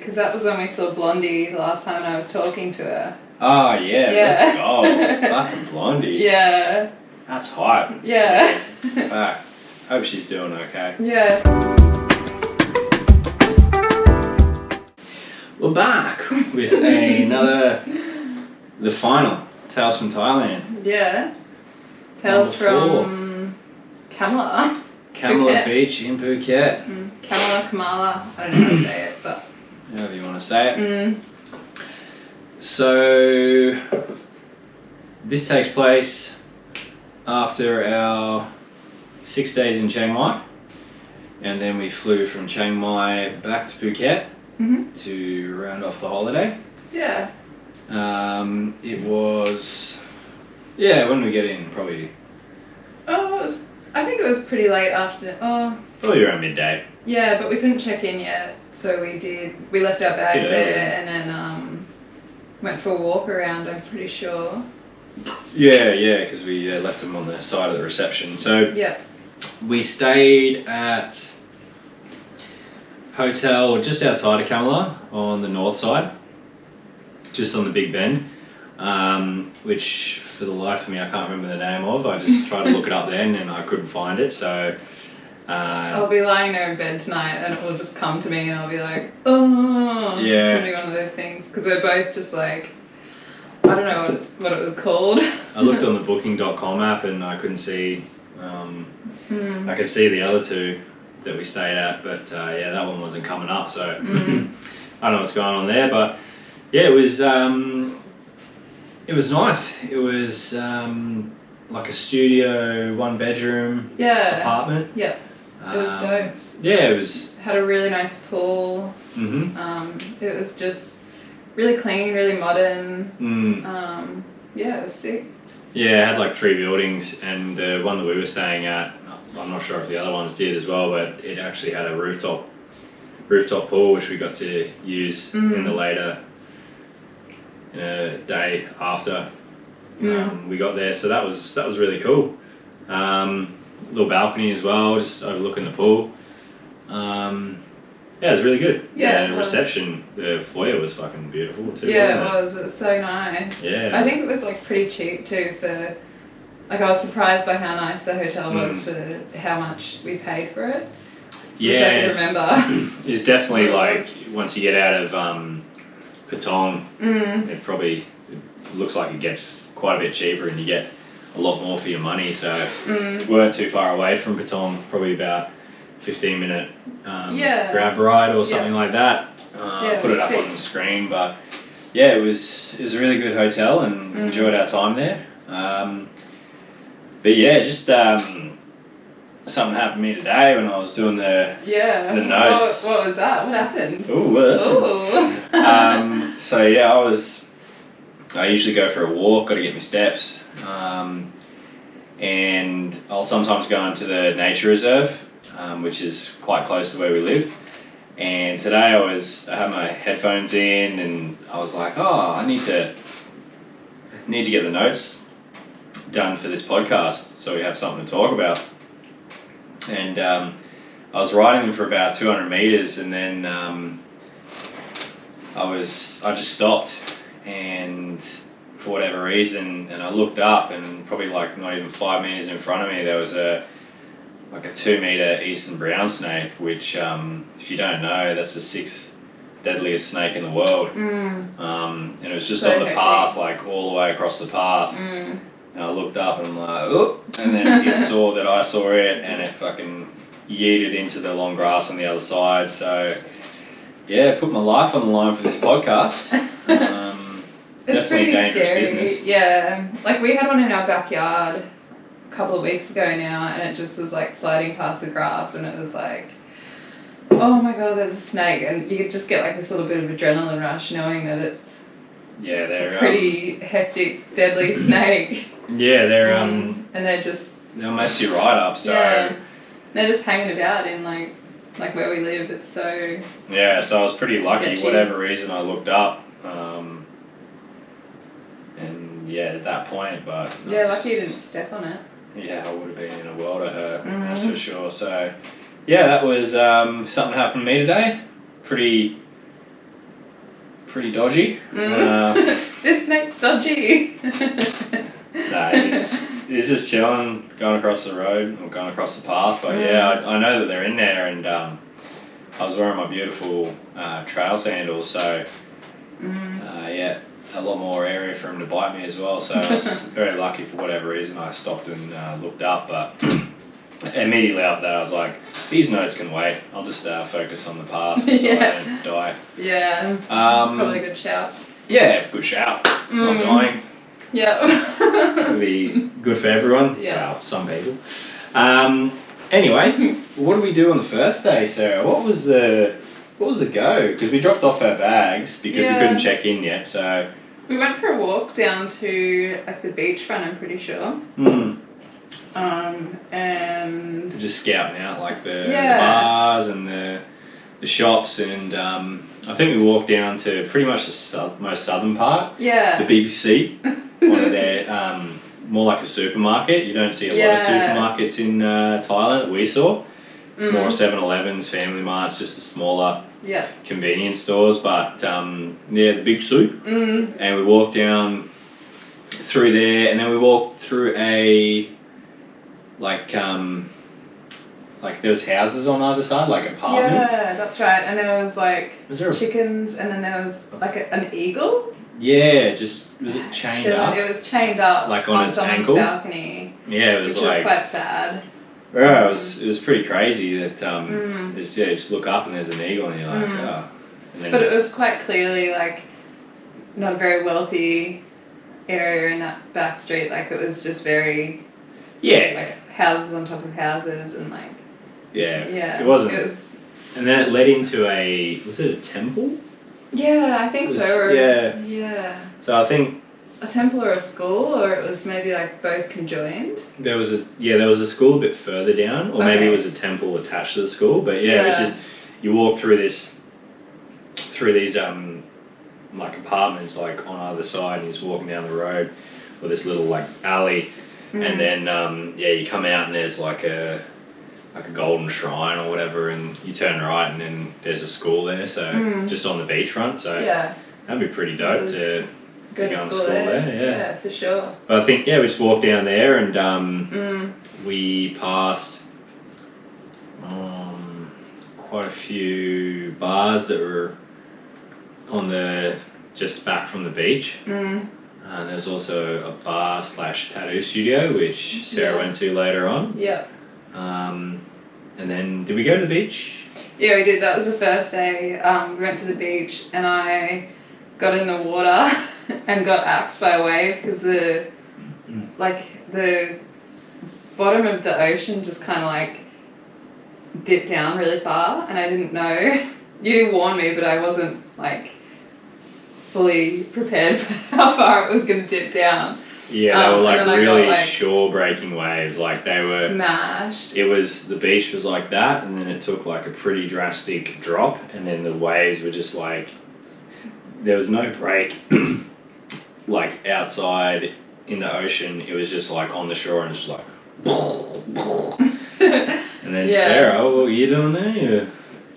Because that was when we saw Blondie the last time and I was talking to her. Oh yeah, let's go. Fucking Blondie. Yeah. That's hype. Yeah. Fuck. Hope she's doing okay. Yeah. We're back with the final Tales from Thailand. Yeah. Tales from Kamala. Kamala Phuket. Beach in Phuket. Kamala, Kamala. I don't know how to say it, but however you want to say it. So this takes place after our 6 days in Chiang Mai, and then we flew from Chiang Mai back to Phuket to round off the holiday. Yeah. It was, when did we get in? Probably. I think it was pretty late after. Probably around midday. Yeah, but we couldn't check in yet, so we left our bags there and then went for a walk around, I'm pretty sure. Yeah, because we left them on the side of the reception. So yeah, we stayed at hotel just outside of Kamala on the north side, just on the Big Bend, which for the life of me I can't remember the name of. I just tried to look it up then and I couldn't find it, so I'll be lying there in bed tonight and it will just come to me and I'll be like, oh, yeah. It's gonna be one of those things, because we're both just like, I don't know what it was called. I looked on the booking.com app and I couldn't see, I could see the other two that we stayed at, but that one wasn't coming up, so I don't know what's going on there, but yeah, it was nice. It was like a studio, 1-bedroom apartment. Yeah. It was dope. Yeah, it was. Had a really nice pool. It was just really clean, really modern. It was sick. Yeah, it had like 3 buildings, and the one that we were staying at, I'm not sure if the other ones did as well, but it actually had a rooftop pool, which we got to use in the later day after we got there. So that was really cool. Little balcony as well, just overlooking the pool. It was really good. Yeah, the reception, the foyer was fucking beautiful too. Yeah, it was. It was so nice. Yeah. I think it was like pretty cheap too for. Like, I was surprised by how nice the hotel was for how much we paid for it. Which I can remember. It's definitely like once you get out of Patong, it looks like it gets quite a bit cheaper and you get a lot more for your money. So we weren't too far away from Patong, probably about 15-minute grab ride or something like that. Put it up on the screen, but yeah, it was a really good hotel and enjoyed our time there. But yeah, just something happened to me today when I was doing the notes. What was that? What happened? So yeah, I usually go for a walk, got to get my steps, and I'll sometimes go into the nature reserve, which is quite close to where we live. And today I had my headphones in and I was like, I need to get the notes done for this podcast so we have something to talk about. And I was riding them for about 200 meters and then I just stopped, and for whatever reason, and I looked up and probably like not even 5 meters in front of me there was a 2-meter eastern brown snake, which if you don't know, that's the 6th deadliest snake in the world. And it was just on the path, like all the way across the path. And I looked up and I'm like, oh, and then it saw that I saw it and it fucking yeeted into the long grass on the other side. So yeah, put my life on the line for this podcast. It's pretty scary. Business. Yeah, like we had one in our backyard a couple of weeks ago now, and it just was like sliding past the grass, and it was like, oh my god, there's a snake, and you could just get like this little bit of adrenaline rush knowing that it's they're a pretty hectic, deadly snake. Yeah, they're and they'll mess you right up. So they're just hanging about in like where we live. It's so so I was pretty lucky. Sketchy. Whatever reason, I looked up. And at that point, but lucky you didn't step on it. Yeah, I would have been in a world of hurt, that's for sure. So, that was something happened to me today. Pretty pretty dodgy. This snake's dodgy. Nah, he's just chilling, going across the road or going across the path. But yeah, I know that they're in there, and I was wearing my beautiful trail sandals, so yeah, a lot more area for him to bite me as well. So I was very lucky. For whatever reason, I stopped and looked up, but immediately after that I was like, these notes can wait, I'll just focus on the path so I don't die. Yeah, probably a good shout. Yeah, good shout. Not dying. Yeah. It'll be good for everyone. Yeah. Well, some people. Anyway, what did we do on the first day, Sarah? What was the go? Because we dropped off our bags because we couldn't check in yet. So we went for a walk down to like the beachfront, I'm pretty sure. And just scouting out like the bars and the shops, and I think we walked down to pretty much the most southern part. Yeah. The Big C, one of their more like a supermarket. You don't see a lot of supermarkets in Thailand that we saw. More 7-Elevens, Family Marts, just the smaller convenience stores. But the Big C, and we walked down through there, and then we walked through a there was houses on either side, like apartments. Yeah, that's right. And there was like chickens, and then there was like an eagle. Yeah, was it chained up? It was chained up, like on its someone's ankle balcony. Yeah, it was which was quite sad. Yeah, it was pretty crazy that just look up and there's an eagle, and you're like, oh. And then but it was quite clearly like not a very wealthy area in that back street. Like it was just very like houses on top of houses, and like it wasn't. It was, and then it led into was it a temple? Yeah, I think so. Yeah. So I think a temple or a school, or it was maybe like both conjoined. There was a school a bit further down, or maybe it was a temple attached to the school. But it was just you walk through these like apartments like on either side, and you're just walking down the road or this little like alley, and then you come out and there's like a golden shrine or whatever, and you turn right and then there's a school there, so just on the beachfront, so that'd be pretty dope to go to school there. Yeah, for sure. But I think we just walked down there, and we passed quite a few bars that were on just back from the beach. And there's also a bar / tattoo studio, which Sarah went to later on. Yeah. And then, did we go to the beach? Yeah, we did. That was the first day. We went to the beach, and I got in the water and got axed by a wave because the bottom of the ocean just kind of like dipped down really far, and I didn't know. You warned me, but I wasn't like fully prepared for how far it was going to dip down. Yeah, they were like really shore-breaking waves. Like they were smashed. The beach was like that, and then it took like a pretty drastic drop, and then the waves were just like, there was no break. Like outside in the ocean, it was just like on the shore and just like. And then Sarah, what were you doing there? You're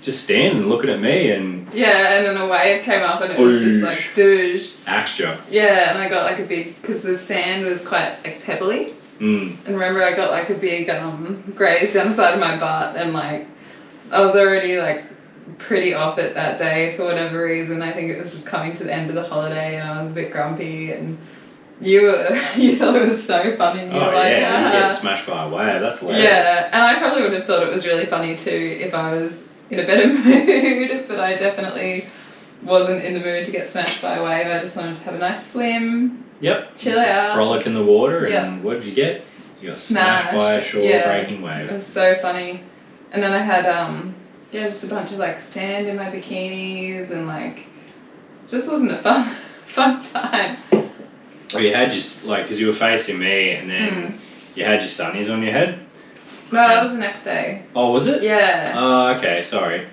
just standing looking at me, and and then a wave came up, and it was just like douche. Axed you. Yeah, and I got like a big, because the sand was quite like pebbly. And remember, I got like a big graze down the side of my butt, and like I was already like pretty off it that day for whatever reason. I think it was just coming to the end of the holiday, and I was a bit grumpy, and you thought it was so funny. You were like, you get smashed by a wave. That's hilarious. Yeah, and I probably would have thought it was really funny too if I was in a better mood, but I definitely wasn't in the mood to get smashed by a wave. I just wanted to have a nice swim. Yep. Chill out. Frolic in the water, and what did you get? You got smashed by a shore-breaking wave. It was so funny. And then I had just a bunch of like sand in my bikinis, and like just wasn't a fun time. Well, you had because you were facing me, and then you had your sunnies on your head. No, that was the next day. Oh, was it? Yeah. Oh, okay. Sorry.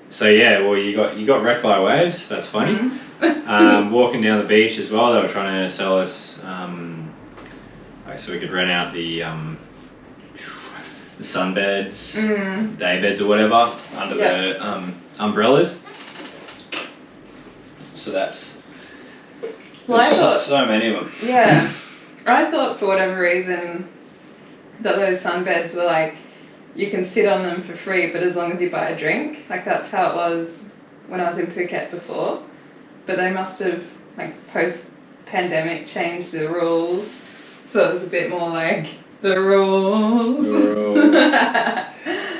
So you got wrecked by waves. That's funny. Walking down the beach as well, they were trying to sell us so we could rent out the the sunbeds, day beds or whatever under the umbrellas. So that's so many of them. Yeah, I thought for whatever reason that those sunbeds were like you can sit on them for free, but as long as you buy a drink, like that's how it was when I was in Phuket before. But they must have like post-pandemic changed the rules, so it was a bit more like the rules.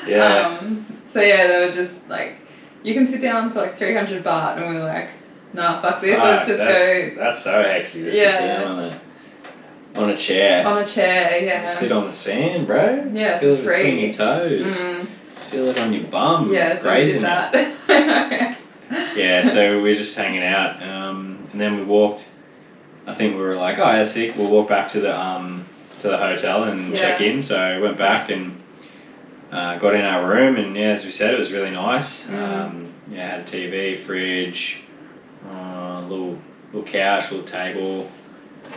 Yeah. So yeah, they were just like, you can sit down for like 300 baht, and we were like, nah, fuck this, let's just go. That's so hexy to sit down on a chair. On a chair, yeah. Sit on the sand, bro. Yeah, Feel for it free. between your toes. Feel it on your bum. Yeah, so we did that. Yeah, so we were just hanging out, and then we walked. I think we were like, oh, yeah, sick. We'll walk back to the hotel and check in. So we went back and got in our room, and yeah, as we said, it was really nice. Yeah, had a TV, fridge, little couch, little table,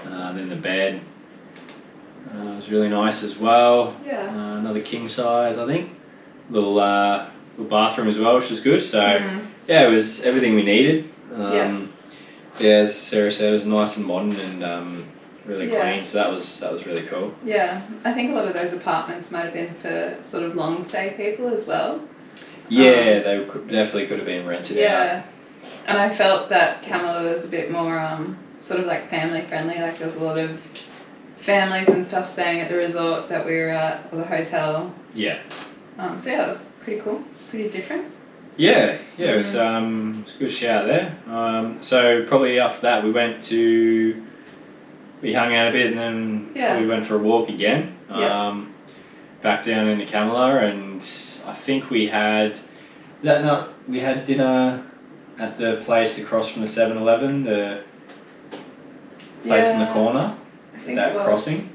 then the bed. It was really nice as well. Yeah. Another king size, I think. Little bathroom as well, which was good. So yeah, it was everything we needed. Yeah, as Sarah said, it was nice and modern and really clean. So that was really cool. Yeah, I think a lot of those apartments might have been for sort of long stay people as well. Yeah, they definitely could have been rented out. Yeah, and I felt that Kamala was a bit more sort of like family friendly. Like there was a lot of families and stuff staying at the resort that we were at, or the hotel. Yeah. So yeah, that was pretty cool, pretty different. Yeah, it was a good shout there. So probably after that we hung out a bit and then we went for a walk again. Back down into Kamala, and I think we had dinner at the place across from the 7-Eleven, the place in the corner, I think that it was crossing.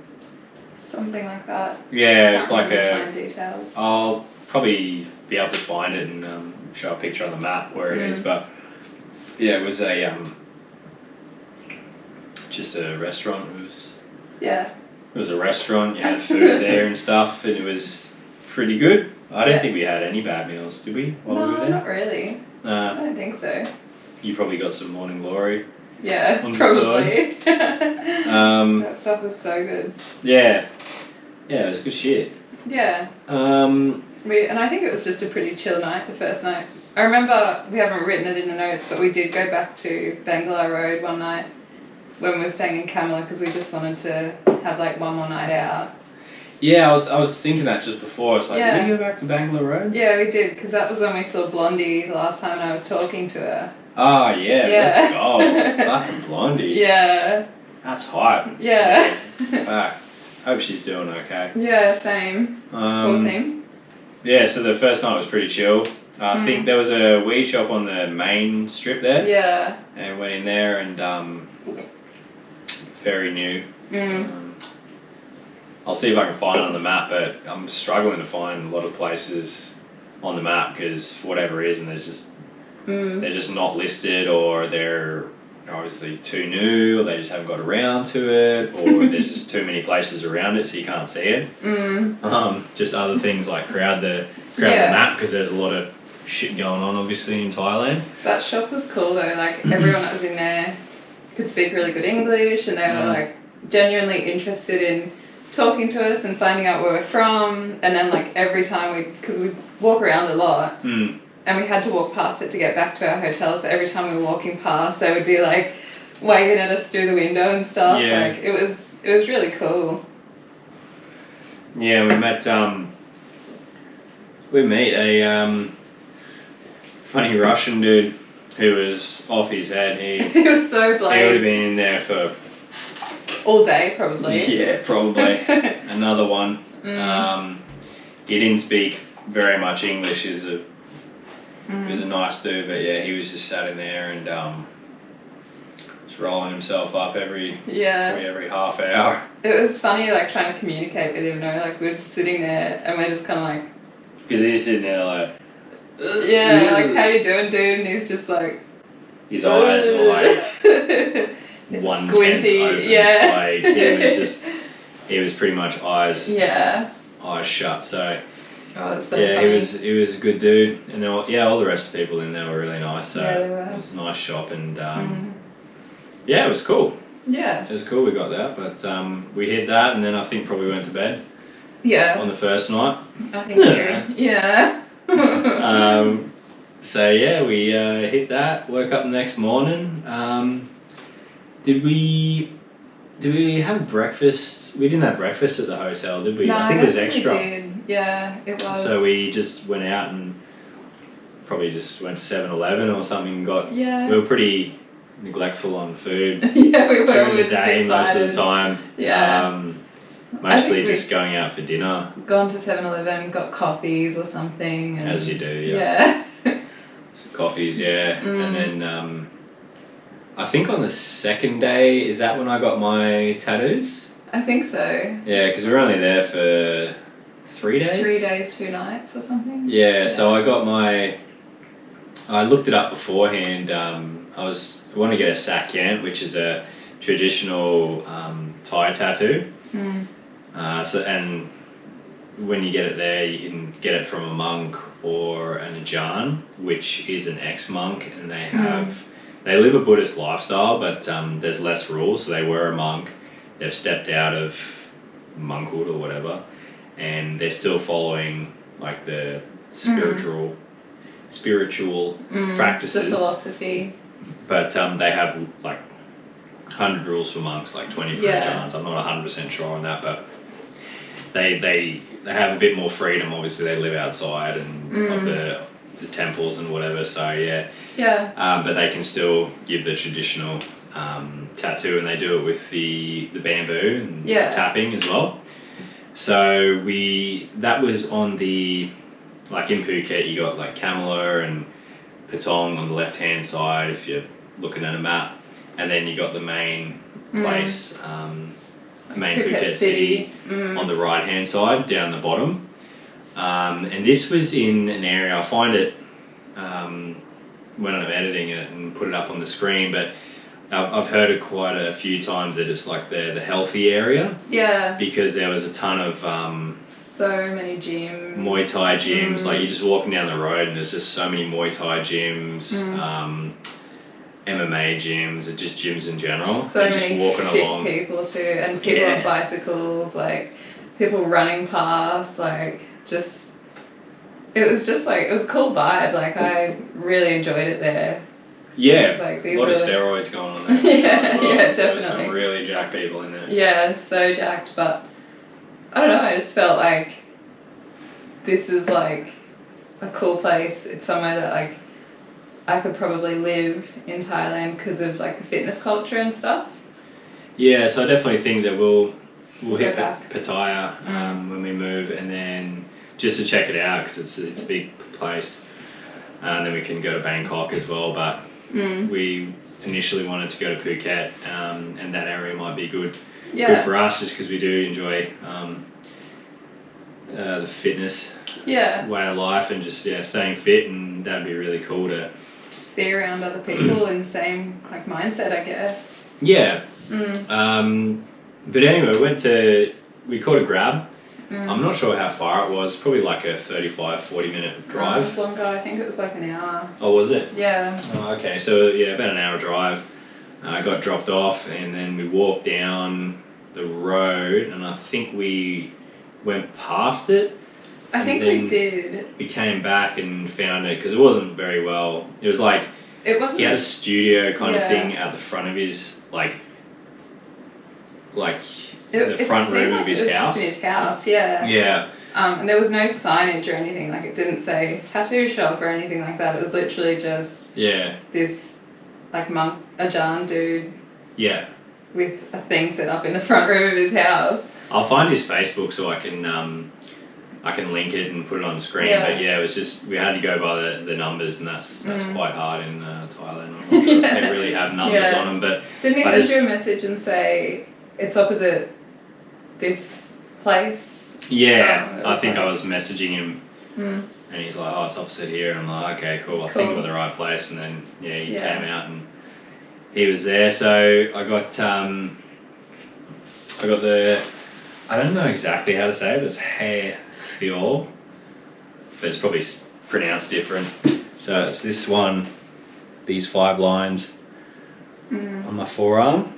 Something like that. Yeah, it's like find details. I'll probably be able to find it and show a picture on the map where it is, but yeah, it was just a restaurant. It was a restaurant. You had food there and stuff, and it was pretty good. I don't think we had any bad meals, did we? While we were there? Not really. I don't think so. You probably got some morning glory. Yeah, probably. That stuff was so good. Yeah, it was good shit. Yeah. And I think it was just a pretty chill night, the first night. I remember, we haven't written it in the notes, but we did go back to Bangla Road one night when we were staying in Kamala because we just wanted to have like one more night out. Yeah, I was thinking that just before. It's like, did we go back to Bangla Road? Yeah, we did, because that was when we saw Blondie the last time I was talking to her. Oh, yeah, let's go. Fucking Blondie. Yeah. That's hype. Yeah. Hope she's doing okay. Yeah, same. Poor thing. Yeah, so the first night was pretty chill. I think there was a weed shop on the main strip there. Yeah. And went in there and very new. I'll see if I can find it on the map, but I'm struggling to find a lot of places on the map because for whatever reason they're just not listed, or they're obviously too new, or they just haven't got around to it, or there's just too many places around it so you can't see it. Just other things like crowd the map because there's a lot of shit going on obviously in Thailand. That shop was cool though, like everyone that was in there could speak really good English, and they were like genuinely interested in talking to us and finding out where we're from. And then like every time because we walk around a lot and we had to walk past it to get back to our hotel, so every time we were walking past they would be like waving at us through the window and stuff. Like it was really cool. Yeah, we met a funny Russian dude who was off his head. He was so blazed. He would have been in there for all day, probably. Yeah, probably. Another one. He didn't speak very much English. He was a nice dude, but yeah, he was just sat in there and just rolling himself up every half hour. It was funny, like trying to communicate with him. Like we were just sitting there and we're just kind of like. Because he's sitting there like. Yeah, like how you doing, dude? And he's just like. His eyes were like. Squinty, open. Like he was pretty much eyes eyes shut. So Oh, it's so yeah, funny. he was a good dude, and all the rest of the people in there were really nice. So Yeah, they were. it was a nice shop, and yeah, it was cool. Yeah. It was cool. We got that, but we hit that, and then I think probably went to bed. Yeah. On the first night. I think yeah. So yeah, we hit that. Woke up the next morning. Did we have breakfast? We didn't have breakfast at the hotel, did we? No, I think it was extra. We did. Yeah, it was. So we just went out and probably just went to 7-Eleven or something. Yeah. We were pretty neglectful on food. Yeah, we were. During the day most of the time. Yeah. Mostly just going out for dinner. Gone to 7-Eleven, got coffees or something. And as you do, yeah. Some coffees, yeah. And then I think on the second day, is that when I got my tattoos? I think so. Yeah, because we were only there for 3 days? 3 days, 2 nights or something? Yeah, so I got I looked it up beforehand. I want to get a sak yant, which is a traditional Thai tattoo. And when you get it there, you can get it from a monk or an ajahn, which is an ex-monk, and they live a Buddhist lifestyle, but there's less rules. So they were a monk, they've stepped out of monkhood or whatever, and they're still following like the spiritual practices, the philosophy. But they have like 100 rules for monks, like 20 for ajahns. I'm not 100% sure on that, but they have a bit more freedom. Obviously, they live outside and of the temples and whatever. So yeah. But they can still give the traditional tattoo, and they do it with the bamboo and tapping as well. So that was on the, like in Phuket, you got like Kamala and Patong on the left hand side if you're looking at a map, and then you got the main place. Main Phuket City on the right hand side down the bottom, and this was in an area, I find it when I'm editing it and put it up on the screen, but I've heard it quite a few times that it's like the healthy area, because there was a ton of so many gyms, Muay Thai gyms, like you're just walking down the road and there's just so many Muay Thai gyms, MMA gyms, or just gyms in general. So just many walking fit along. people too, and people on bicycles, like people running past, like just it was a cool vibe. Like I really enjoyed it there. Yeah, it like, a lot of steroids going on there. Yeah, definitely. There was some really jacked people in there. Yeah, so jacked, but I don't know. I just felt like this is like a cool place. It's somewhere that like I could probably live in Thailand because of like the fitness culture and stuff. Yeah, so I definitely think that we'll hit back. Pattaya when we move, and then just to check it out because it's a big place, and then we can go to Bangkok as well. But we initially wanted to go to Phuket, and that area might be good for us just because we do enjoy the fitness way of life and just staying fit, and that'd be really cool to just be around other people in the same like mindset, I guess. Yeah. But anyway, we caught a grab. I'm not sure how far it was, probably like a 35-40 minute drive. It was longer, I think it was like an hour. Oh, was it? Yeah. Oh, okay, so about an hour drive. I got dropped off, and then we walked down the road, and I think we went past it. I think we did. We came back and found it because it wasn't very well. It was like he had a studio kind of thing at the front of his the front room of his house. Just in his house, yeah. Yeah. And there was no signage or anything. Like it didn't say tattoo shop or anything like that. It was literally just this like monk ajahn dude. Yeah. With a thing set up in the front room of his house. I'll find his Facebook so I can link it and put it on the screen. Yeah. But it was just we had to go by the numbers, and that's quite hard in Thailand. I'm not sure if they really have numbers on them. But didn't he send you a message and say it's opposite this place? Yeah, I think I was messaging him, and he's like, "Oh, it's opposite here." And I'm like, "Okay, cool. I think we're the right place." And then he came out and he was there. So I got the I don't know exactly how to say it. It's Hah Taew, but it's probably pronounced different. So it's this one, these 5 lines on my forearm,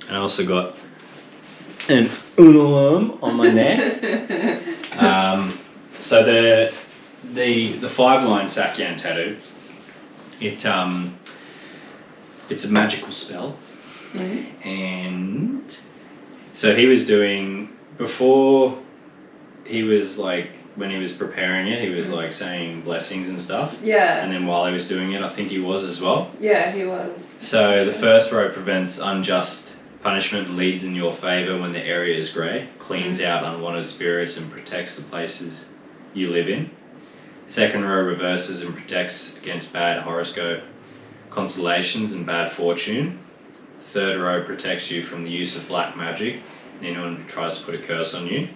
and I also got an unoarm on my neck. So the 5-line Sakyan tattoo, it's a magical spell, and so he was doing, before he was like, when he was preparing it, he was like saying blessings and stuff. Yeah. And then while he was doing it, I think he was as well. Yeah, he was. So the first row prevents unjust punishment, leads in your favour when the area is grey, cleans out unwanted spirits and protects the places you live in. Second row reverses and protects against bad horoscope constellations and bad fortune. Third row protects you from the use of black magic and anyone who tries to put a curse on you.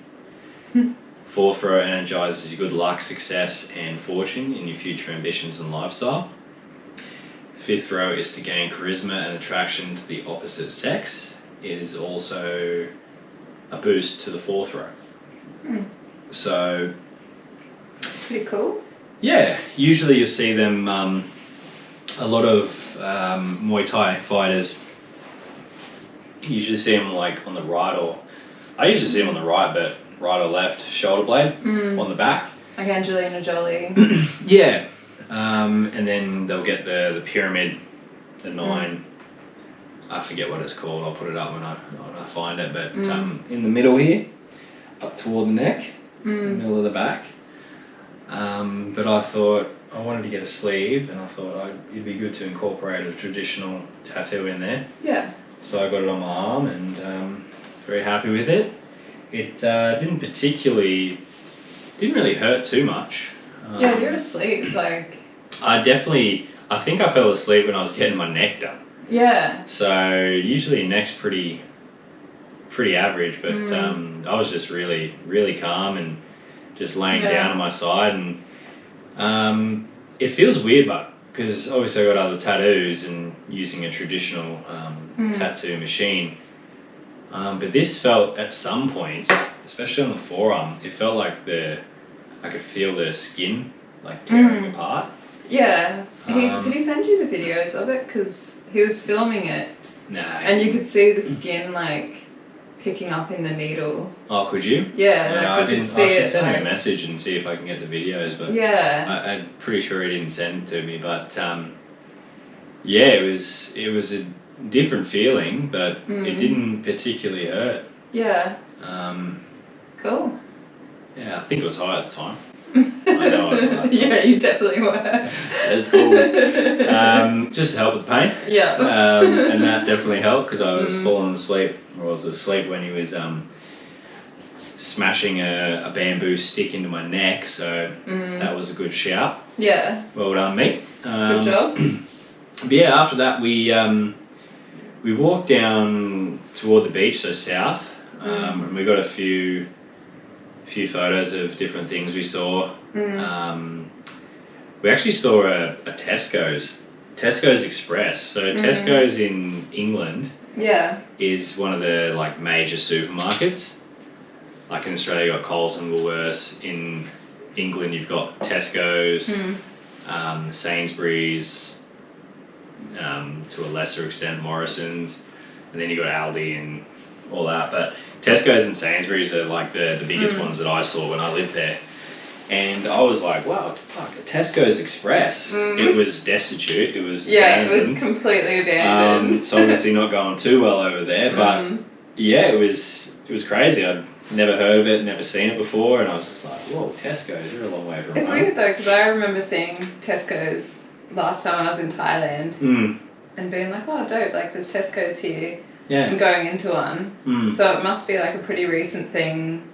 Fourth row energizes your good luck, success and fortune in your future ambitions and lifestyle. Fifth row is to gain charisma and attraction to the opposite sex. It is also a boost to the 4th row. So... pretty cool. Yeah, usually you'll see them, a lot of Muay Thai fighters, you usually see them like on the right, or I usually see them on the right, but right or left shoulder blade on the back. Like Angelina Jolie. Yeah, and then they'll get the pyramid, the 9. I forget what it's called. I'll put it up when I find it. But in the middle here, up toward the neck, in the middle of the back. But I thought I wanted to get a sleeve, and I thought it'd be good to incorporate a traditional tattoo in there. Yeah. So I got it on my arm, and very happy with it. It didn't really hurt too much. Yeah, you're asleep, like... I think I fell asleep when I was getting my neck done. Yeah. So usually neck's pretty average, but I was just really, really calm and just laying down on my side, and it feels weird, but because obviously I got other tattoos and using a traditional tattoo machine, but this felt at some points, especially on the forearm, it felt like I could feel the skin like tearing apart. Yeah. Did he send you the videos of it? Because he was filming it. No. And you could see the skin like picking up in the needle. Oh, could you? Yeah. I didn't. I should send him a message and see if I can get the videos. But yeah, I'm pretty sure he didn't send it to me. But yeah, it was a different feeling, but it didn't particularly hurt. Yeah. Cool. Yeah, I think it was high at the time. I know I was high. Yeah, you definitely were. That's cool. Just to help with the pain. Yeah. And that definitely helped because I was falling asleep, or I was asleep when he was smashing a bamboo stick into my neck, so that was a good shout. Yeah. Well done, mate. Good job. But yeah, after that we walked down toward the beach, so south, and we got a few photos of different things we saw. We actually saw a Tesco's Express. So Tesco's in England is one of the like major supermarkets. Like in Australia you've got Coles and Woolworths. In England you've got Tesco's, Sainsbury's, to a lesser extent Morrison's, and then you've got Aldi and all that. But Tesco's and Sainsbury's are like the biggest ones that I saw when I lived there. And I was like, wow, fuck, a Tesco's Express. It was destitute, it was abandoned. It was completely abandoned. So obviously not going too well over there, but yeah, it was crazy. I'd never heard of it, never seen it before, and I was just like, whoa, Tesco's, they're a long way from home. It's weird though, because I remember seeing Tesco's last time I was in Thailand and being like, oh dope, like there's Tesco's here. Yeah. And going into one. So it must be like a pretty recent thing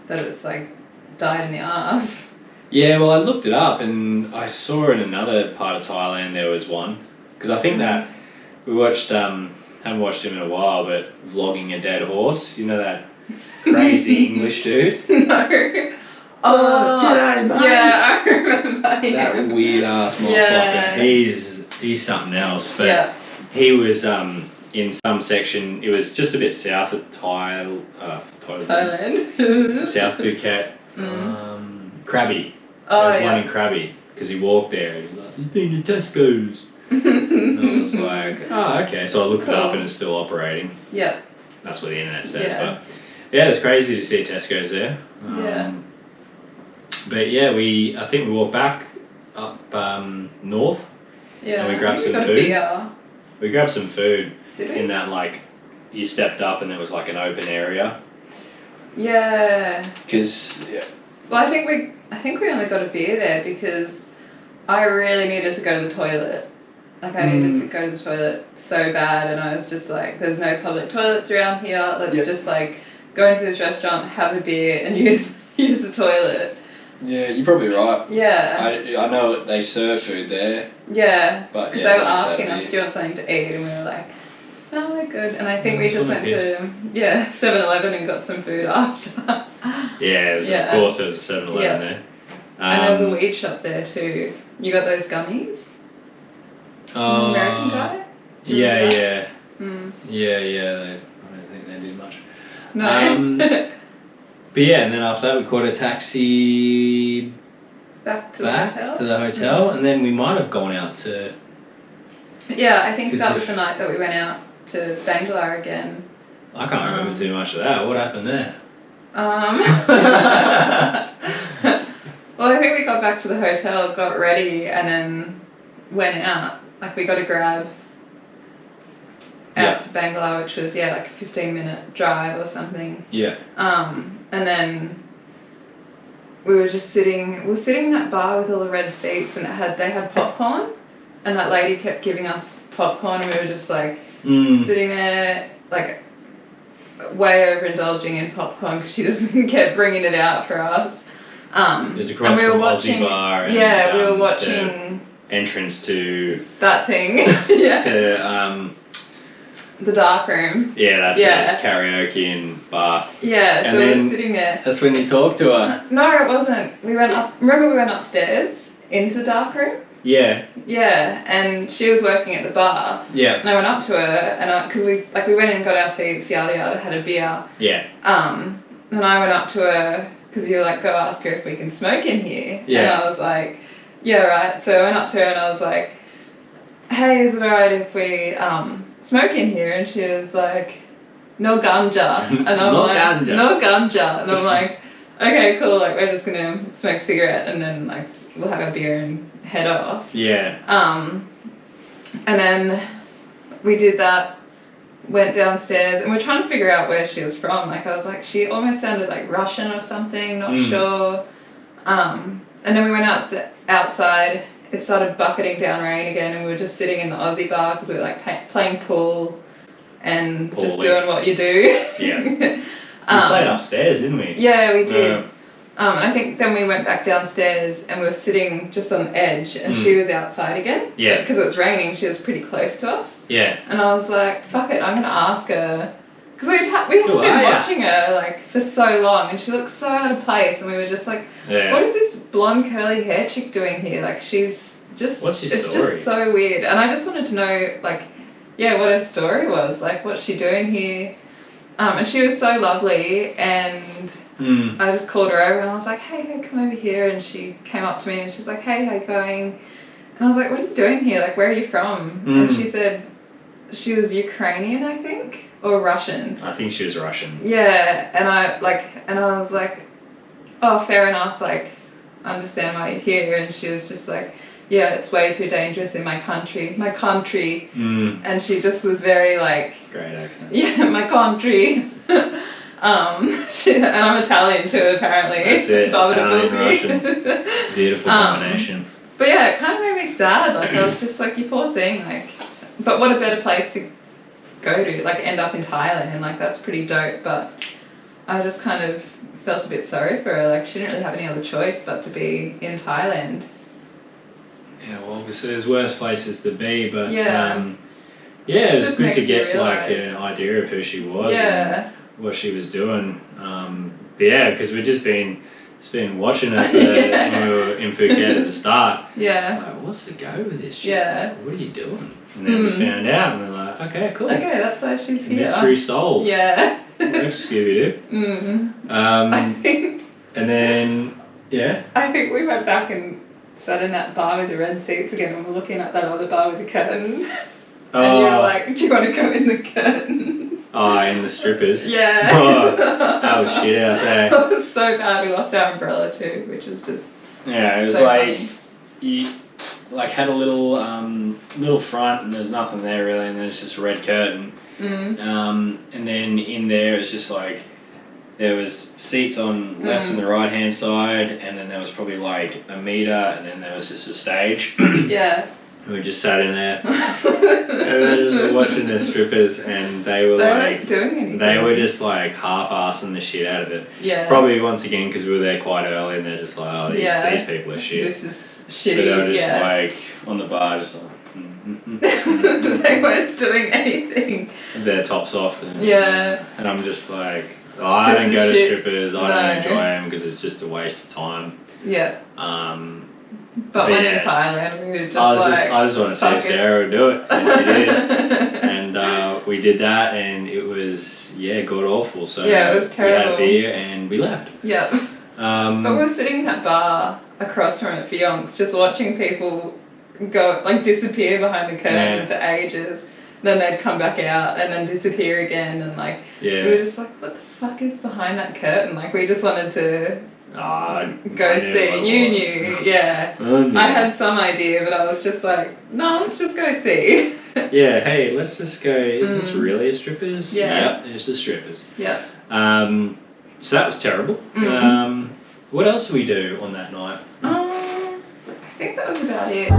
that it's like died in the arse. Yeah, well I looked it up and I saw in another part of Thailand there was one. Because I think that we watched, haven't watched him in a while, but Vlogging a Dead Horse. You know that crazy English dude? No. Oh, g'day mate. Yeah, I remember him. That weird ass motherfucker. Yeah. He's something else. But he was... in some section, it was just a bit south of Thailand. South Phuket. Krabi. Oh, There's one in Krabi, because he walked there and he was like, he's been to Tesco's. And I was like, oh, okay. So I looked it up and it's still operating. Yeah. That's what the internet says. But yeah, it's crazy to see Tesco's there. But yeah, I think we walked back up north. Yeah. And we grabbed some food. Beer. We grabbed some food. Did we? In that, like, you stepped up and there was like an open area. Yeah. Because Well, I think we only got a beer there because I really needed to go to the toilet. Like, I needed to go to the toilet so bad, and I was just like, there's no public toilets around here. Let's just like go into this restaurant, have a beer, and use the toilet. Yeah, you're probably right. Yeah. I know they serve food there. Yeah. But because they were asking us, do you want something to eat? And we were like, no, we're good. And I think we just went to 7-Eleven and got some food after. Of course there was a 7-Eleven there. And there was a weed shop there too. You got those gummies? American guy? Yeah. Yeah. I don't think they did much. No. But yeah, and then after that we caught a taxi back to the hotel, and then we might have gone out to... Yeah, I think that was the night that we went out to Bangla again. I can't remember too much of that. What happened there? Well, I think we got back to the hotel, got ready, and then went out. Like, we got a grab out to Bangla, which was, like a 15-minute drive or something. Yeah. And then we were just sitting in that bar with all the red seats, and they had popcorn, and that lady kept giving us popcorn, and we were just like sitting there, like way overindulging in popcorn because she just kept bringing it out for us. It was across from Aussie Bar. And, we were watching the entrance to that thing. To the dark room. Yeah, that's it. Karaoke and bar. Yeah, so we were sitting there. That's when you talked to her. No, it wasn't. We went upstairs into the dark room. Yeah. Yeah, and she was working at the bar. Yeah. And I went up to her, and because we went in and got our seats, yada yada, had a beer. Yeah. And I went up to her because you were like, go ask her if we can smoke in here. Yeah. And I was like, yeah, right. So I went up to her and I was like, hey, is it alright if we smoke in here? And she was like, no ganja. And I'm like, no ganja. And I'm like, okay, cool. Like, we're just gonna smoke a cigarette and then like we'll have a beer and head off. Yeah. And then we did that, went downstairs, and we're trying to figure out where she was from. Like, I was like, she almost sounded like Russian or something, not sure. And then we went outside. It started bucketing down rain again, and we were just sitting in the Aussie bar because we were like playing pool and just doing what you do. Yeah. We played upstairs, didn't we? Yeah, we did. And I think then we went back downstairs and we were sitting just on the edge, and she was outside again. Yeah. Because it was raining, she was pretty close to us. Yeah. And I was like, fuck it, I'm going to ask her. Because we had been watching her like for so long, and she looked so out of place, and we were just like, what is this blonde curly hair chick doing here? Like, she's just... What's your it's story? Just so weird. And I just wanted to know, like, what her story was. Like, what's she doing here? And she was so lovely, and I just called her over and I was like, hey, come over here. And she came up to me and she's like, hey, how you going? And I was like, what are you doing here? Like, where are you from? And she said she was Ukrainian, I think, or Russian. I think she was Russian. Yeah, and I was like, oh, fair enough, like, I understand why you're here. And she was just like, yeah, it's way too dangerous in my country. And she just was very like... Great accent. Yeah, my country. And I'm Italian too, apparently. That's it, Italian, Russian. Beautiful combination. But yeah, it kind of made me sad. Like, I was just like, you poor thing. Like, but what a better place to go to, like, end up in Thailand. And like, that's pretty dope. But I just kind of felt a bit sorry for her. Like, she didn't really have any other choice but to be in Thailand. Yeah, well, obviously there's worse places to be, but it was just good to makes get you like realise. an idea of who she was and what she was doing. But yeah, because we'd just been Just been watching it when we were in Phuket at the start. Yeah. It's like, what's the go with this shit? Yeah. What are you doing? And then we found out, and we're like, okay, cool. Okay, that's why she's here. Mystery solved. Yeah. Works, Scooby-Doo. I think. And then, yeah. I think we went back and sat in that bar with the red seats again, and we're looking at that other bar with the curtain. And you were like, do you want to go in the curtain? Oh, in the strippers. Yeah. Oh, that was shit out there. That was so bad. We lost our umbrella too, which is just. Yeah, it was so like funny. you like had a little front and there's nothing there really, and there's just a red curtain. And then in there it's just like there was seats on left and the right hand side, and then there was probably like a meter, and then there was just a stage. Yeah. And we just sat in there and we were just watching the strippers, and they were weren't doing anything. They were just like half-assing the shit out of it. Yeah. Probably once again because we were there quite early, and they're just like, oh, these people are shit. This is shitty. But they were just like on the bar, just like. They weren't doing anything. Their tops off. And, Yeah. And I'm just like, I don't go to shit. strippers. I don't enjoy them because it's just a waste of time. Yeah. But when yeah, in Thailand, we were just I just want to see if Sarah would do it, and she did. And we did that, and it was god awful. So yeah, it was terrible. We had a beer and we left. Yeah. But we were sitting in that bar across from it for yonks, just watching people go disappear behind the curtain for ages. Then they'd come back out and then disappear again, and we were just like, what the fuck is behind that curtain? We just wanted to go see. You knew, yeah. I had some idea, but I was just like, no, let's just go see. Yeah, hey, let's just go. Is this really a strippers? Yeah. Yep, it's the strippers. Yeah. So that was terrible. What else did we do on that night? I think that was about it.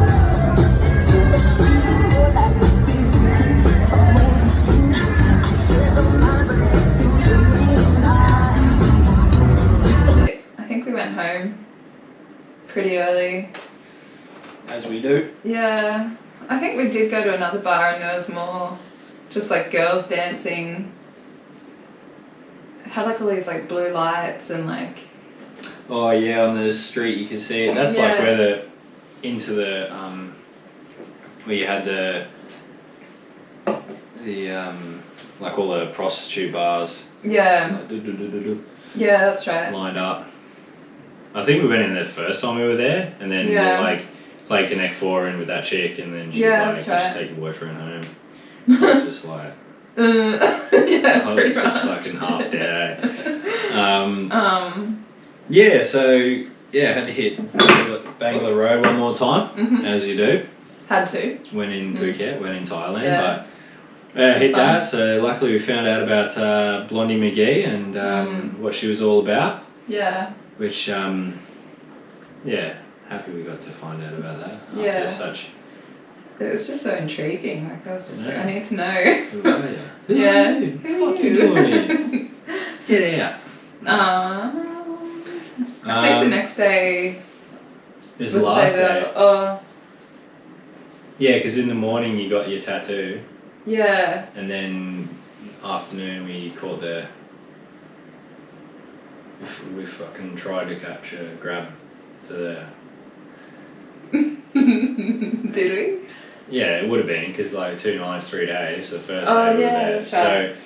I think we went home pretty early. As we do. Yeah. I think we did go to another bar, and there was more just girls dancing. It had all these blue lights and Oh yeah, on the street you can see it. That's where where you had the all the prostitute bars. Yeah. Yeah, that's right. Lined up. I think we went in there the first time we were there, and then we play Connect 4 in with that chick, and then she that's right. just take your boyfriend home. I was just like, yeah, I was just fucking half dead. Yeah, so had to hit Bangla Road one more time, as you do. Had to. When in Phuket, when in Thailand, but hit that. So luckily we found out about Blondie McGee and what she was all about. Yeah. Which, happy we got to find out about that. Yeah. After such. It was just so intriguing. I was just I need to know. Who are you? Who Yeah. are you? What are you doing here? Get out. I think the next day was the last day. Oh. Yeah, because in the morning you got your tattoo. Yeah. And then afternoon we caught we fucking tried to grab to the... Did we? Yeah, it would have been, because 2 nights, 3 days, the first day we were there. That's right. So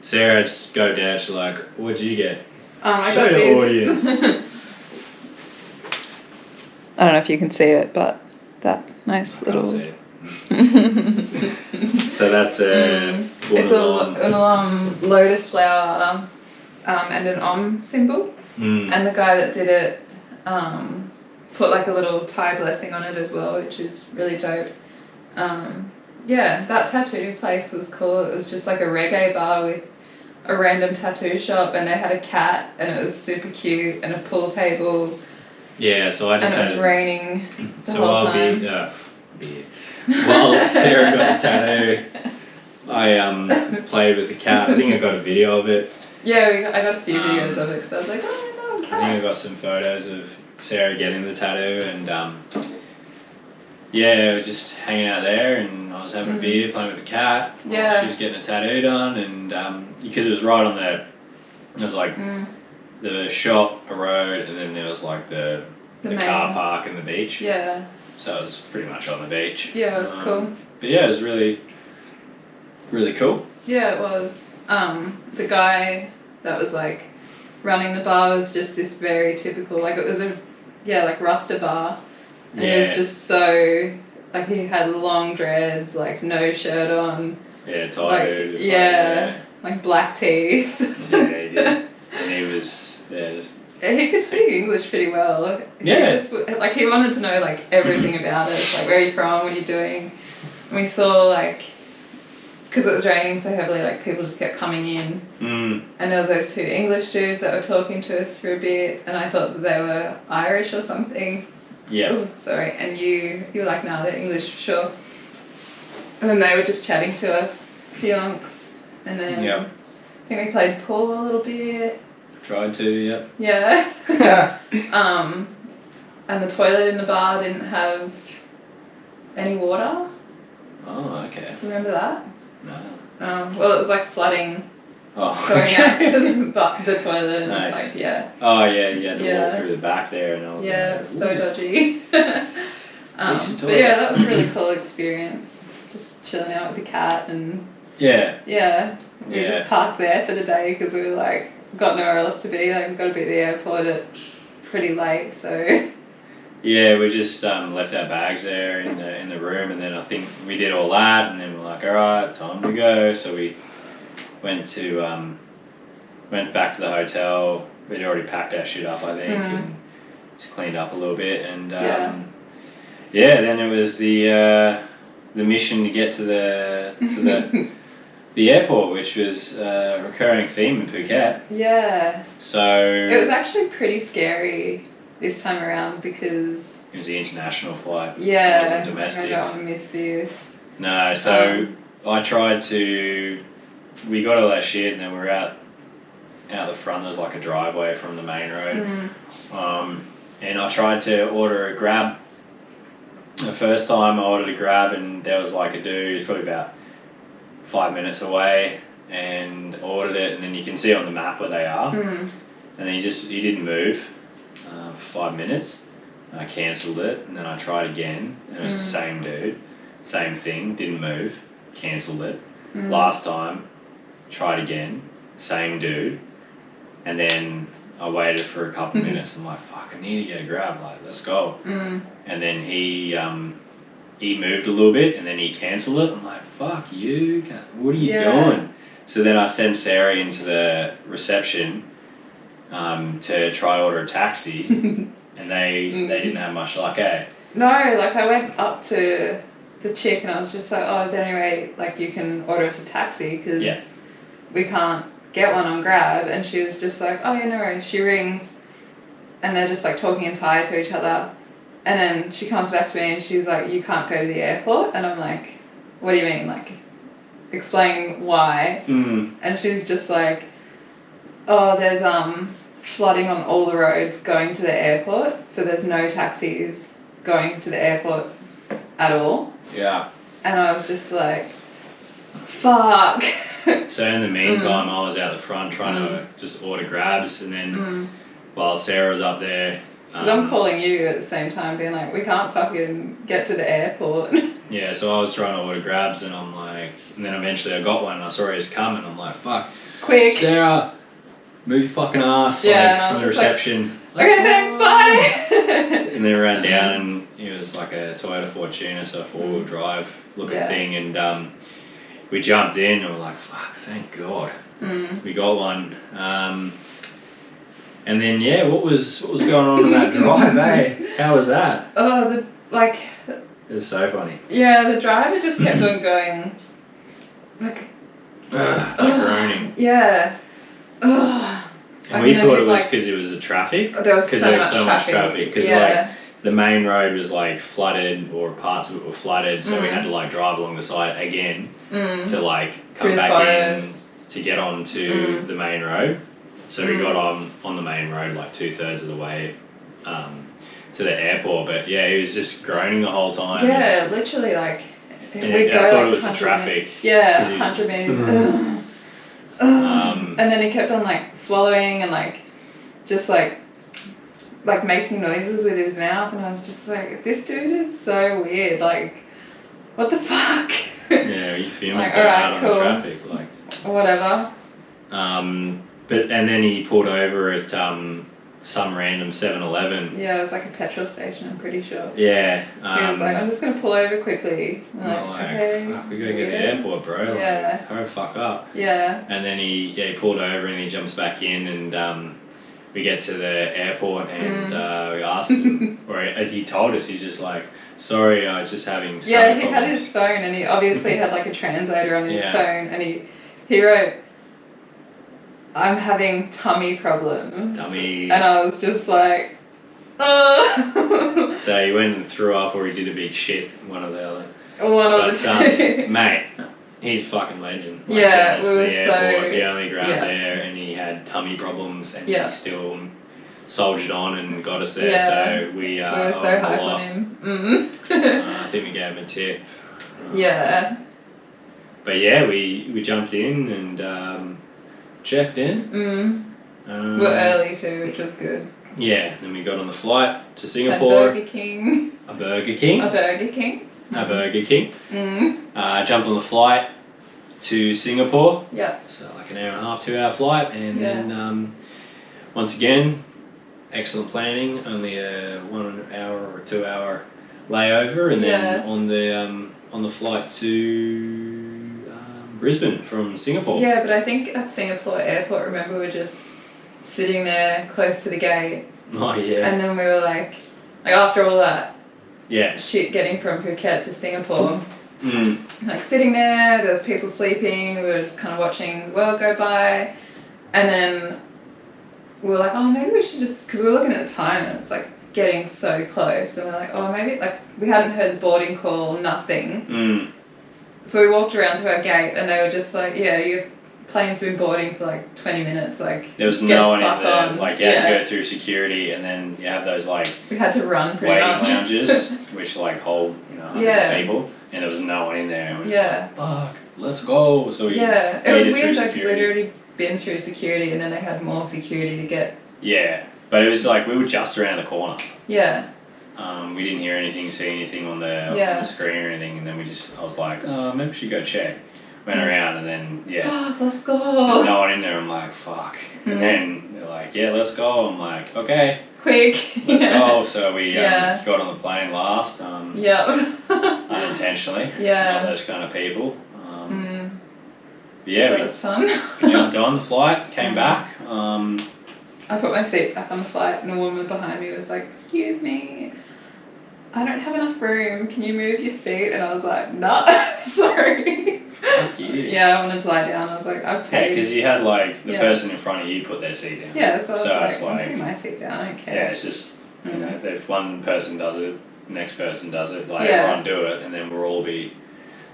Sarah just scoped out, she's like, what'd you get? I Show got the this. audience. I don't know if you can see it, but that nice little... Can't see it. So that's it's an lotus flower and an Om symbol. And the guy that did it put a little Thai blessing on it as well, which is really dope. That tattoo place was cool. It was just a reggae bar with a random tattoo shop, and they had a cat, and it was super cute, and a pool table. Yeah, so I just and it was raining the whole I'll time. While Sarah got the tattoo, I played with the cat. I think I got a video of it. Yeah, I got a few videos of it because I was like, oh my god, cat. I think I got some photos of Sarah getting the tattoo, and we're just hanging out there, and I was having a beer, playing with the cat. While she was getting a tattoo done, and because it was right on the, it was the shop, a road, and then there was like the car main- park and the beach. Yeah. So it was pretty much on the beach. Yeah, it was cool. But yeah, it was really, really cool. Yeah, it was. The guy that was like running the bar was just this very typical, like it was like Rasta bar. And it was just so, like he had long dreads, like no shirt on. Yeah, Like, tight. like black teeth. Yeah, he did. And he was, just... He could speak English pretty well. Yeah. He wanted to know like everything about us, like where are you from, what are you doing. And we saw like, because it was raining so heavily, like people just kept coming in. And there was those two English dudes that were talking to us for a bit, and I thought that they were Irish or something. Yeah. Ooh, sorry. And you were like, no, they're English for sure. And then they were just chatting to us, yonks. And then I think we played pool a little bit. Tried to, yep. Yeah. And the toilet in the bar didn't have any water. Oh, okay. Remember that? No. Well, it was like flooding Oh, going out to the toilet. And Nice. like, yeah. Oh, yeah, you had to Yeah. walk through the back there and all. Yeah, it was so Ooh. dodgy. Decent But toilet. yeah, that was a really cool experience. Just chilling out with the cat and Yeah. we just parked there for the day because we were like, got nowhere else to be. Like, we've got to be at the airport at pretty late, so. Yeah, we just left our bags there in the room, and then I think we did all that, and then we're like, all right, time to go. So we went back to the hotel. We'd already packed our shit up, I think, and just cleaned up a little bit, and then it was the mission to get to the airport, which was a recurring theme in Phuket. Yeah. So It was actually pretty scary this time around because. It was the international flight. Yeah. It wasn't domestic. I don't want to miss this. No, so I tried to. We got all that shit, and then we were out the front. There's like a driveway from the main road, and I tried to order a grab. The first time I ordered a grab, and there was like a dude who's probably about 5 minutes away, and ordered it, and then you can see on the map where they are, and then he didn't move for 5 minutes. I cancelled it, and then I tried again, and it was the same dude, same thing, didn't move, cancelled it. Last time, tried again, same dude, and then I waited for a couple of minutes. I'm like, fuck, I need to get a grab, like, let's go. And then he moved a little bit, and then he cancelled it. I'm like, fuck you, what are you doing? So then I sent Sarah into the reception to try order a taxi, and they didn't have much luck, eh? No, like I went up to the chick and I was just like, oh, is there any way like you can order us a taxi because we can't get one on Grab? And she was just like, oh yeah, no worries. She rings and they're just like talking in Thai to each other, and then she comes back to me and she's like, you can't go to the airport. And I'm like, what do you mean? Like, explain why. And she's just like, oh, there's flooding on all the roads going to the airport, so there's no taxis going to the airport at all. Yeah. And I was just like, fuck. So in the meantime, I was out the front trying to just order grabs, and then while Sarah was up there, Because I'm calling you at the same time being like, we can't fucking get to the airport. Yeah, so I was trying to order grabs, and I'm like, and then eventually I got one, and I saw he was coming. I'm like, fuck, Quick. Sarah, move your fucking ass, Yeah, like, from the reception. Okay, thanks, bye. And then we ran down, and it was like a Toyota Fortuner, so a four-wheel drive looking thing, and we jumped in, and we're like, fuck, thank God, we got one. And then what was going on in that drive, eh? How was that? Oh, It was so funny. Yeah, the driver just kept on going, like groaning. Yeah. Ugh. And we thought it was because it was the traffic. There was so much traffic. Because like the main road was like flooded, or parts of it were flooded, so we had to like drive along the side again to like come back in to get onto the main road. So we got on the main road like 2/3 of the way to the airport, but he was just groaning the whole time. Yeah, literally like. I thought it was the traffic. Yeah, 100 meters. And then he kept on like swallowing and like just like making noises with his mouth, and I was just like, this dude is so weird. Like, what the fuck? Yeah, you fuming like, so alright, hard cool. on the traffic, like. Whatever. And then he pulled over at some random 7-Eleven. Yeah, it was like a petrol station, I'm pretty sure. Yeah. He was like, I'm just gonna pull over quickly. I'm like, okay. Fuck, we gotta get to the airport, bro. Yeah. Like, hurry the fuck up. Yeah. And then he pulled over and he jumps back in, and we get to the airport, and we asked him, or he told us, he's just like, sorry, I was just having some Yeah, he problems. had his phone, and he obviously had like a translator on his Yeah. phone, and he wrote, I'm having tummy problems. Tummy. And I was just like, oh. So he went and threw up, or he did a big shit, one or the other. One of the two. Mate, he's a fucking legend. Like, Yeah, that's we the were airport. so- He only grabbed yeah. there, and he had tummy problems, and Yeah. he still soldiered on and got us there. Yeah. So we were so owe him a hype lot. on him. I think we gave him a tip. Yeah. But yeah, we jumped in and checked in. We're early too, which was good. Yeah, then we got on the flight to Had Singapore. Burger King. A Burger King. A Burger King. A Burger King. Mm. Jumped on the flight to Singapore. Yeah. So like an hour and a half, 2 hour flight, and Yeah. then once again, excellent planning. Only a 1 hour or 2 hour layover, and then Yeah. on the flight to Brisbane from Singapore. Yeah, but I think at Singapore airport, remember, we were just sitting there close to the gate, Oh yeah. and then we were like after all that Yeah. shit getting from Phuket to Singapore, Mm. like sitting there, there was people sleeping, we were just kind of watching the world go by, and then we were like, oh, maybe we should just, because we were looking at the time and it's like getting so close, and we're like, oh, maybe, like, we hadn't heard the boarding call, nothing. Mm. So we walked around to our gate, and they were just like, yeah, your plane's been boarding for like 20 minutes, like, There was get no the one in fuck there. on. Like you had to go through security, and then you have those like We had to run pretty waiting much. lounges, which like hold 100 Yeah. people, and there was no one in there. And we were Yeah. just like, fuck, let's go. So we Yeah, it made was through weird though, because they'd security. already been through security, and then they had more security to get. Yeah, but it was like we were just around the corner. Yeah. We didn't hear anything, see anything on the Yeah. screen or anything, and then I was like, oh, maybe we should go check. Went around, and then Fuck, let's there's go. no one in there. I'm like, fuck. Mm. And then they're like, yeah, let's go. I'm like, okay, Quick. let's go. So we Yeah. got on the plane last, Yep. unintentionally. Yeah. Not those kind of people. Mm, But yeah, that was fun. we jumped on the flight, came Mm. back. I put my seat back on the flight, and a woman behind me was like, excuse me, I don't have enough room, can you move your seat? And I was like, nah, sorry. Fuck you. Yeah, I wanted to lie down. I was like, I've Yeah, paid. because you had like the Yeah. person in front of you put their seat down. Yeah, so I was it's like, I'm putting my seat down, I don't yeah, care. it's just you Mm. know, if one person does it, the next person does it, like Yeah. everyone do it, and then we'll all be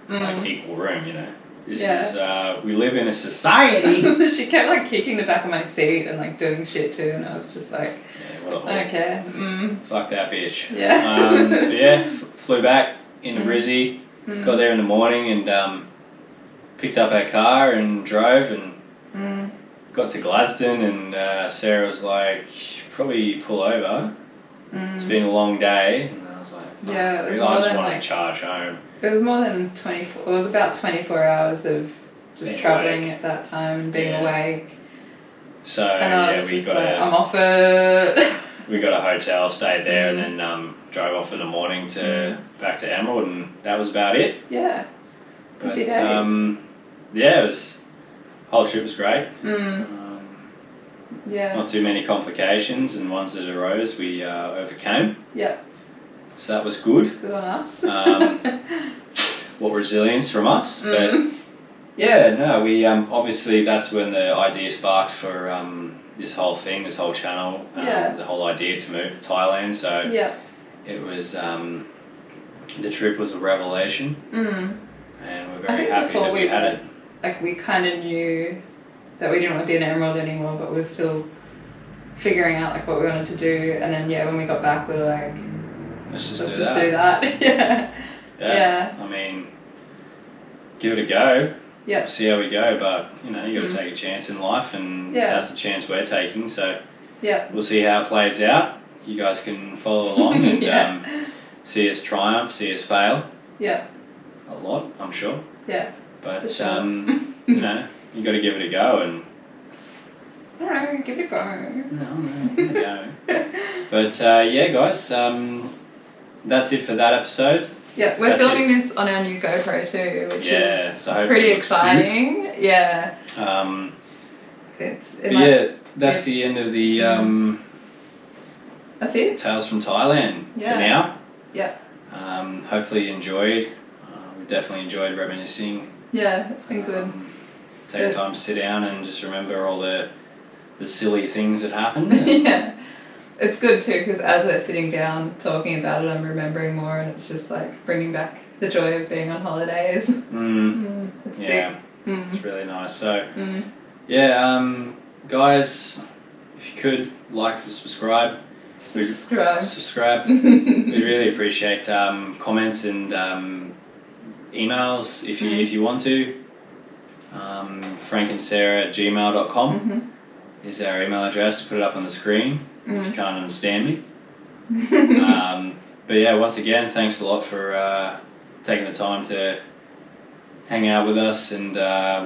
like Mm. equal room. You know, this Yeah. is we live in a society. She kept like kicking the back of my seat and like doing shit too, and I was just like, Yeah, what a I whore. don't care. Mm. Fuck that bitch. Yeah. But yeah, flew back into Mm. Brizzy, Mm. got there in the morning, and picked up our car and drove and Mm. got to Gladstone, and Sarah was like, probably pull over. It's Mm. been a long day, and I was like, Yeah, it was I more just than, wanted like- to charge home. It was more than 24. It was about 24 hours of just Being traveling awake. at that time and being Yeah. awake. So And I yeah, was we just got like, a I'm off it. we got a hotel, stayed there, Mm. and then drove off in the morning to back to Emerald, and that was about it. Yeah. But Happy days. yeah, it was whole trip was great. Mm. Yeah. Not too many complications, and ones that arose we overcame. Yeah. So that was good. Good on us. What resilience from us, but. Mm. Yeah, no, we obviously that's when the idea sparked for this whole thing, this whole channel, Yeah. the whole idea to move to Thailand. So Yeah. it was the trip was a revelation, Mm. and we're I very think happy before that we we had went, it. like we kind of knew that we didn't want to be an Emerald anymore, but we were still figuring out like what we wanted to do. And then when we got back, we were like, Let's just, let's do, just that. do that. Yeah. Yeah. I mean, give it a go. Yeah. See how we go, but you got to Mm. take a chance in life, and Yeah. that's the chance we're taking. So Yeah. we'll see how it plays out. You guys can follow along and Yeah. see us triumph, see us fail. Yeah. A lot, I'm sure. Yeah. But For sure. you know, you got to give it a go and. Alright, give it a go. No, give it a go. But yeah, guys, that's it for that episode. Yeah, we're That's filming this on our new GoPro too, which Yeah, is so hopefully pretty it looks exciting. Yeah. But yeah, that's the end of the That's it. Tales from Thailand Yeah. for now. Yeah. Hopefully you enjoyed. We definitely enjoyed reminiscing. Yeah, it's been good. Take time to sit down and just remember all the silly things that happened. Yeah. It's good too because as we're sitting down talking about it, I'm remembering more, and it's just like bringing back the joy of being on holidays. It's Yeah, sick. it's really nice. So, yeah, guys, if you could like and subscribe. Subscribe. We really appreciate comments and emails if you want to. frankandsarah@gmail.com is our email address. Put it up on the screen if you can't understand me. But yeah, once again, thanks a lot for taking the time to hang out with us and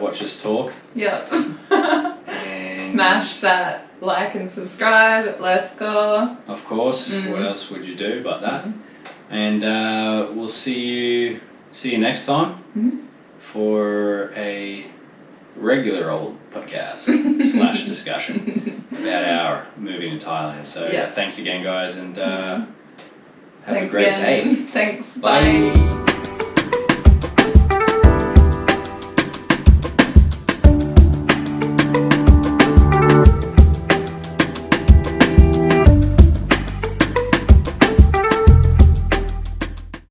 watch us talk. Yep. And Smash that like and subscribe. Let's go. of course, what else would you do but that? And we'll see you next time for a regular old podcast / discussion about our moving to Thailand. So Yeah. thanks again, guys, and have Thanks a great again. day. Thanks. Bye. Bye.